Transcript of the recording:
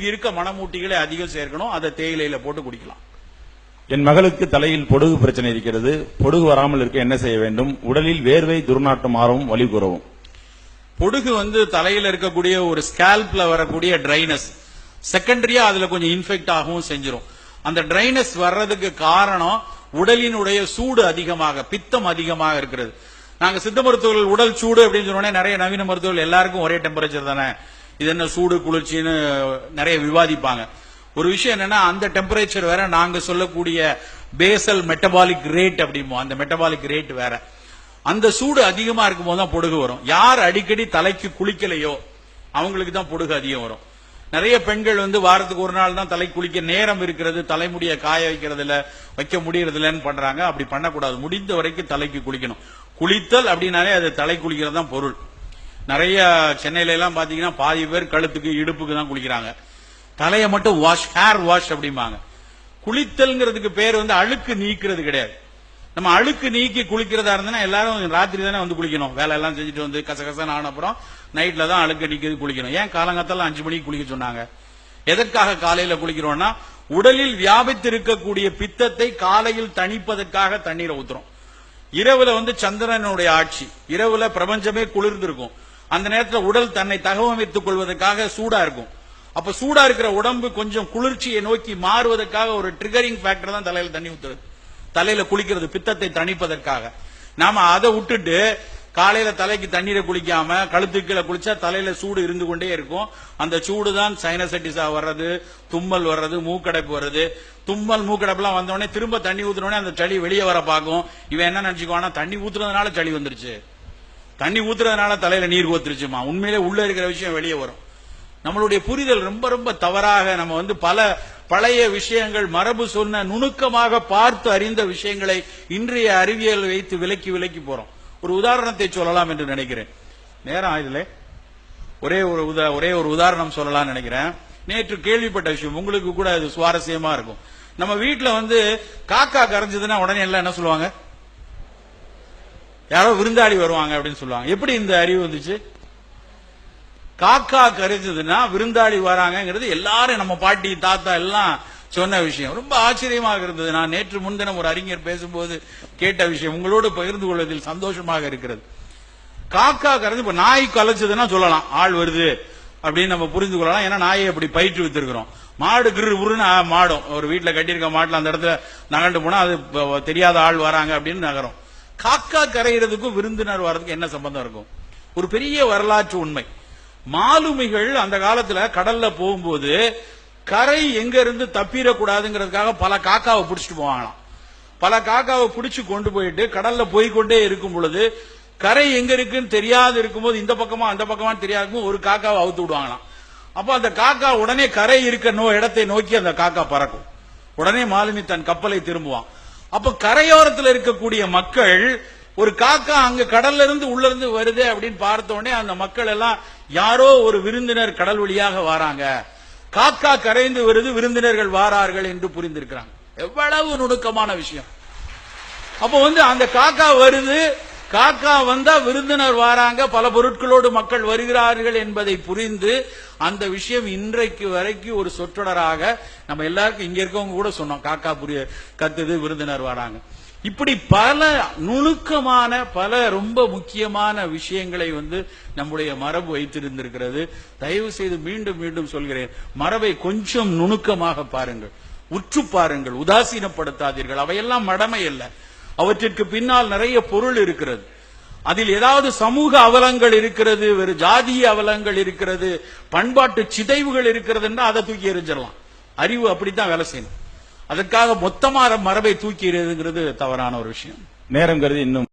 இருக்க மணமூட்டிகளை அதிகம் சேர்க்கணும். அதை தேயிலையில போட்டு குடிக்கலாம். என் மகளுக்கு தலையில் பொடுகு பிரச்சனை இருக்கிறது. பொடுகு வராமல் இருக்க என்ன செய்ய வேண்டும்? உடலில் வேர்வை துர்நாற்றம் மாறவும் வலி கூறவும். பொடுகு தலையில இருக்கக்கூடிய ஒரு ஸ்கேல்ப்ல வரக்கூடிய ட்ரைனஸ் செகண்டரியா அதுல கொஞ்சம் இன்ஃபெக்ட் ஆகவும் செஞ்சிடும். அந்த ட்ரைனஸ் வர்றதுக்கு காரணம் உடலினுடைய சூடு அதிகமாக, பித்தம் அதிகமாக இருக்கிறது. நாங்க சித்த மருத்துவர்கள் உடல் சூடு அப்படின்னு சொன்னோன்னே நிறைய நவீன மருத்துவர்கள் எல்லாருக்கும் ஒரே டெம்பரேச்சர் தானே, இது என்ன சூடு குளிர்ச்சின்னு நிறைய விவாதிப்பாங்க. ஒரு விஷயம் என்னன்னா, அந்த டெம்பரேச்சர் வேற, நாங்க சொல்லக்கூடிய பேசல் மெட்டபாலிக் ரேட் அப்படிமோ, அந்த மெட்டபாலிக் ரேட் வேற. அந்த சூடு அதிகமா இருக்கும் போது தான் பொடுகு வரும். யார் அடிக்கடி தலைக்கு குளிக்கலையோ அவங்களுக்கு தான் பொடுகு அதிகம் வரும். நிறைய பெண்கள் வாரத்துக்கு ஒரு நாள் தான் தலை குளிக்க நேரம் இருக்கிறது, தலைமுடிய காய வைக்கிறதுல வைக்க முடியறதுலன்னு பண்றாங்க. அப்படி பண்ணக்கூடாது. முடிந்த வரைக்கும் தலைக்கு குளிக்கணும். குளித்தல் அப்படின்னாலே அது தலை குளிக்கிறது தான் பொருள். நிறைய சென்னையில எல்லாம் பாத்தீங்கன்னா பாதி பேர் கழுத்துக்கு இடுப்புக்கு தான் குளிக்கிறாங்க. தலையை மட்டும் வாஷ், ஹேர் வாஷ் அப்படிம்பாங்க. குளித்தல்ங்கிறதுக்கு பேர் அழுக்கு நீக்கிறது கிடையாது. நம்ம அழுக்கு நீக்கி குளிக்கிறதா இருந்தா எல்லாரும் ராத்திரி தானே குளிக்கணும். வேலை எல்லாம் செஞ்சுட்டு கசகசன்னு ஆன அப்புறம் நைட்ல தான் அழுக்கு நீக்கிறது குளிக்கணும். ஏன் காலங்காத்தால 5 மணிக்கு குளிக்க சொன்னாங்க? எதற்காக காலையில குளிக்கிறோம்னா, உடலில் வியாபித்திருக்கக்கூடிய பித்தத்தை காலையில் தணிப்பதற்காக தண்ணீரை ஊத்துறோம். இரவுல சந்திரனுடைய ஆட்சி, இரவுல பிரபஞ்சமே குளிர்ந்திருக்கும். அந்த நேரத்தில் உடல் தன்னை தகவமைத்துக் கொள்வதற்காக சூடா இருக்கும். அப்ப சூடா இருக்கிற உடம்பு கொஞ்சம் குளிர்ச்சியை நோக்கி மாறுவதற்காக ஒரு ட்ரிகரிங் ஃபேக்டர் தான் தலையில தண்ணி ஊத்துறது, தலையில குளிக்கிறது, பித்தத்தை தணிப்பதற்காக. நாம அதை விட்டுட்டு காலையில தலைக்கு தண்ணீரை குளிக்காம கழுத்துக்கீழே குளிச்சா தலையில சூடு இருந்து கொண்டே இருக்கும். அந்த சூடு தான் சைனசைட்டிஸா வர்றது, தும்மல் வர்றது, மூக்கடைப்பு வருது. தும்மல் மூக்கடைப்புலாம் வந்தோடனே திரும்ப தண்ணி ஊத்துனோடனே அந்த சளி வெளியே வர பார்க்கும். இவன் என்ன நினைச்சுக்குவானா, தண்ணி ஊத்துறதுனால சளி வந்துருச்சு, தண்ணி ஊத்துறதுனால தலையில நீர் ஊத்துருச்சுமா. உண்மையிலே உள்ள இருக்கிற விஷயம் வெளியே வரும். நம்மளுடைய புரிதல் ரொம்ப ரொம்ப தவறாக, நம்ம பல பழைய விஷயங்கள், மரபு சொன்ன நுணுக்கமாக பார்த்து அறிந்த விஷயங்களை இன்றைய அறிவியல் வைத்து விலக்கி விலக்கி போறோம். ஒரு உதாரணத்தை சொல்லலாம் என்று நினைக்கிறேன். நேரம் ஆயுதலே ஒரே ஒரு உதாரணம் சொல்லலாம் நினைக்கிறேன். நேற்று கேள்விப்பட்ட விஷயம், உங்களுக்கு கூட அது சுவாரஸ்யமா இருக்கும். நம்ம வீட்டுல காக்கா கரைஞ்சதுன்னா உடனே எல்லாம் என்ன சொல்லுவாங்க? யாரோ விருந்தாளி வருவாங்க அப்படின்னு சொல்லுவாங்க. எப்படி இந்த அறிவு வந்துச்சு? காக்கா கரைஞ்சதுன்னா விருந்தாளி வராங்கிறது எல்லாரும், நம்ம பாட்டி தாத்தா எல்லாம் சொன்ன விஷயம். ரொம்ப ஆச்சரியமாக இருந்தது. நான் நேற்று முன்தினம் ஒரு அறிஞர் பேசும்போது கேட்ட விஷயம் உங்களோடு பகிர்ந்து கொள்வதில் சந்தோஷமாக இருக்கிறது. காக்கா கரைஞ்சு, இப்ப நாய் கலைச்சதுன்னா சொல்லலாம் ஆள் வருது அப்படின்னு நம்ம புரிந்து கொள்ளலாம். ஏன்னா நாயை அப்படி பயிற்று வைத்திருக்கிறோம். மாடு கிருன்னு மாடும், ஒரு வீட்டுல கட்டியிருக்க மாட்டுல அந்த இடத்துல நகண்டு போனா அது தெரியாத ஆள் வராங்க அப்படின்னு நகரும். காக்கா கரைகிறதுக்கும் விருந்தினர் வர்றதுக்கு என்ன சம்பந்தம் இருக்கும்? ஒரு பெரிய வரலாற்று உண்மை. மாலுமிகள் அந்த காலத்துல கடல்ல போகும்போது கரை எங்க இருந்து தப்பிடக்கூடாதுங்கிறதுக்காக பல காக்காவை பிடிச்சிட்டு போவாங்களாம். பல காக்காவை பிடிச்சு கொண்டு போயிட்டு கடல்ல போய்கொண்டே இருக்கும் பொழுது கரை எங்க இருக்குன்னு தெரியாது இருக்கும்போது, இந்த பக்கமா அந்த பக்கமா தெரியாது, ஒரு காக்காவை அவுத்து விடுவாங்களாம். அப்ப அந்த காக்கா உடனே கரை இருக்க இடத்தை நோக்கி அந்த காக்கா பறக்கும். உடனே மாலுமி தன் கப்பலை திரும்புவான். அப்ப கரையோரத்தில் இருக்கக்கூடிய மக்கள், ஒரு காக்கா அங்க கடல்ல இருந்து உள்ள இருந்து வருது அப்படின்னு பார்த்த உடனே அந்த மக்கள் எல்லாம், யாரோ ஒரு விருந்தினர் கடல் வழியாக வராங்க, காக்கா கரைந்து வருது, விருந்தினர்கள் வாரார்கள் என்று புரிந்திருக்கிறாங்க. எவ்வளவு நுணுக்கமான விஷயம். அப்போ அந்த காக்கா வருது, காக்கா வந்தா விருந்தினர் வாராங்க, பல பொருட்களோடு மக்கள் வருகிறார்கள் என்பதை புரிந்து அந்த விஷயம் இன்றைக்கு வரைக்கும் ஒரு சொற்றொடராக நம்ம எல்லாருக்கும், இங்க இருக்கவங்க கூட சொன்னோம், காக்கா கத்துது, விருந்தினர் வராங்க. இப்படி பல நுணுக்கமான, பல ரொம்ப முக்கியமான விஷயங்களை நம்முடைய மரபு வைத்திருந்திருக்கிறது. தயவு செய்து மீண்டும் மீண்டும் சொல்கிறேன், மரபை கொஞ்சம் நுணுக்கமாக பாருங்கள், உற்று பாருங்கள், உதாசீனப்படுத்தாதீர்கள். அவையெல்லாம் மடமை அல்ல, அவற்றிற்கு பின்னால் நிறைய பொருள் இருக்கிறது. அதில் ஏதாவது சமூக அவலங்கள் இருக்கிறது, வேறு ஜாதிய அவலங்கள் இருக்கிறது, பண்பாட்டு சிதைவுகள் இருக்கிறதுன்னா அதை தூக்கி எறிஞ்சிடலாம். அறிவு அப்படித்தான் வேலை செய்யணும். அதற்காக மொத்தமா மரபை தூக்கி எறியதுங்கிறது தவறான ஒரு விஷயம். நேரம் கருதி இன்னும்